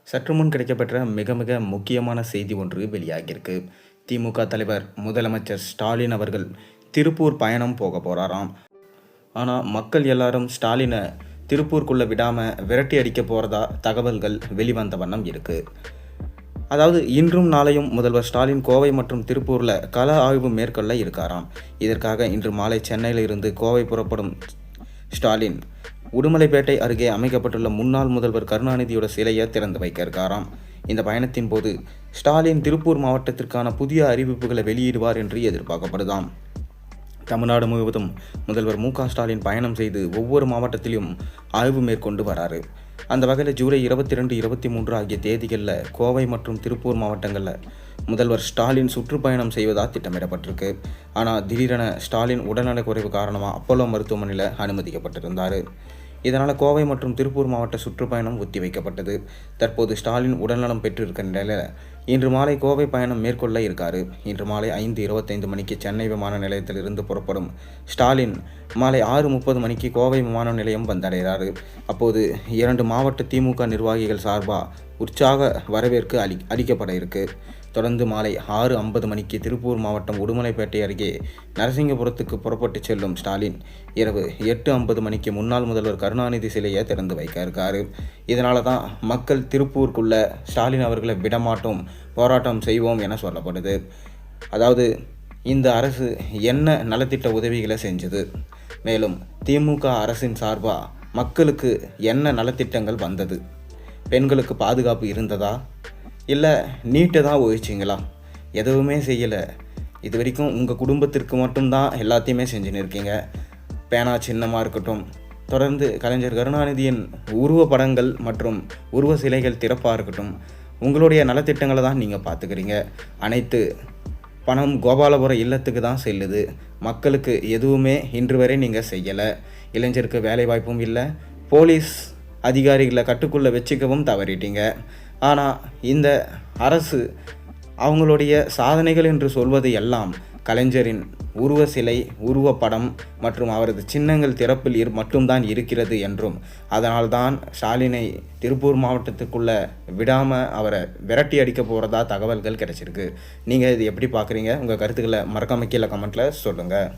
சற்று முன் கிடைக்கப்பெற்ற மிக மிக முக்கியமான செய்தி ஒன்று வெளியாகியிருக்கு. திமுக தலைவர் முதலமைச்சர் ஸ்டாலின் அவர்கள் திருப்பூர் பயணம் போக போறாராம். ஆனால் மக்கள் எல்லாரும் ஸ்டாலினை திருப்பூருக்குள்ளே விடாமல் விரட்டி அடிக்க போகிறதா தகவல்கள் வெளிவந்த வண்ணம் இருக்குது. அதாவது இன்றும் நாளையும் முதல்வர் ஸ்டாலின் கோவை மற்றும் திருப்பூரில் கள ஆய்வு மேற்கொள்ள இருக்காராம். இதற்காக இன்று மாலை சென்னையில் இருந்து கோவை புறப்படும் ஸ்டாலின் உடுமலைப்பேட்டை அருகே அமைக்கப்பட்டுள்ள முன்னாள் முதல்வர் கருணாநிதியோட சிலையை திறந்து வைக்க இருக்காராம். இந்த பயணத்தின் போது ஸ்டாலின் திருப்பூர் மாவட்டத்திற்கான புதிய அறிவிப்புகளை வெளியிடுவார் என்று எதிர்பார்க்கப்படுதாம். தமிழ்நாடு முழுவதும் முதல்வர் மு க ஸ்டாலின் பயணம் செய்து ஒவ்வொரு மாவட்டத்திலும் ஆய்வு மேற்கொண்டு வராரு. அந்த வகையில் ஜூலை 22, 23 ஆகிய தேதிகளில் கோவை மற்றும் திருப்பூர் மாவட்டங்களில் முதல்வர் ஸ்டாலின் சுற்றுப்பயணம் செய்வதாக திட்டமிடப்பட்டிருக்கு. ஆனால் திடீரென ஸ்டாலின் உடல்நலக் குறைவு காரணமாக அப்போலோ மருத்துவமனையில் அனுமதிக்கப்பட்டிருந்தார். இதனால் கோவை மற்றும் திருப்பூர் மாவட்ட சுற்றுப்பயணம் ஒத்திவைக்கப்பட்டது. தற்போது ஸ்டாலின் உடல்நலம் பெற்றிருக்கிற நிலையில் இன்று மாலை கோவை பயணம் மேற்கொள்ள இருக்காரு. இன்று மாலை 5:25 மணிக்கு சென்னை விமான நிலையத்திலிருந்து புறப்படும் ஸ்டாலின் மாலை 6:30 மணிக்கு கோவை விமான நிலையம் வந்தடைகிறாரு. அப்போது 2 மாவட்ட திமுக நிர்வாகிகள் சார்பாக உற்சாக வரவேற்கு அளிக்கப்பட இருக்கு. தொடர்ந்து மாலை 6:50 மணிக்கு திருப்பூர் மாவட்டம் உடுமலைப்பேட்டை அருகே நரசிங்கபுரத்துக்கு புறப்பட்டு செல்லும் ஸ்டாலின் இரவு 8:50 மணிக்கு முன்னாள் முதல்வர் கருணாநிதி சிலையை திறந்து வைக்க இருக்காரு. இதனால தான் மக்கள் திருப்பூருக்குள்ள ஸ்டாலின் அவர்களை விடமாட்டோம், போராட்டம் செய்வோம் என சொல்லப்படுது. அதாவது இந்த அரசு என்ன நலத்திட்ட உதவிகளை செஞ்சது, மேலும் திமுக அரசின் சார்பாக மக்களுக்கு என்ன நலத்திட்டங்கள் வந்தது, பெண்களுக்கு பாதுகாப்பு இருந்ததா, இல்லை நீட்டை தான் ஒழிச்சிங்களா, எதுவுமே செய்யலை. இது வரைக்கும் உங்கள் குடும்பத்திற்கு மட்டும்தான் எல்லாத்தையுமே செஞ்சுன்னு இருக்கீங்க. பேனா சின்னமாக இருக்கட்டும், தொடர்ந்து கலைஞர் கருணாநிதியின் உருவ படங்கள் மற்றும் உருவ சிலைகள் திறப்பாக இருக்கட்டும், உங்களுடைய நலத்திட்டங்களை தான் நீங்கள் பார்த்துக்கிறீங்க. அனைத்து பணம் கோபாலபுரம் இல்லத்துக்கு தான் செல்லுது. மக்களுக்கு எதுவுமே இன்று வரை நீங்கள் செய்யலை. இளைஞருக்கு வேலை வாய்ப்பும் இல்லை. போலீஸ் அதிகாரிகளை கட்டுக்குள்ளே வச்சுக்கவும் தவறிட்டீங்க. ஆனால் இந்த அரசு அவங்களுடைய சாதனைகள் என்று சொல்வது எல்லாம் கலைஞரின் உருவ சிலை, உருவப்படம் மற்றும் அவரது சின்னங்கள் திறப்பில் மட்டும்தான் இருக்கிறது என்றும், அதனால்தான் ஸ்டாலினை திருப்பூர் மாவட்டத்துக்குள்ளே விடாமல் அவரை விரட்டி அடிக்க போகிறதா தகவல்கள் கிடைச்சிருக்கு. நீங்கள் இது எப்படி பார்க்குறீங்க? உங்கள் கருத்துக்களை மறக்காம கீழே கமெண்ட்டில் சொல்லுங்கள்.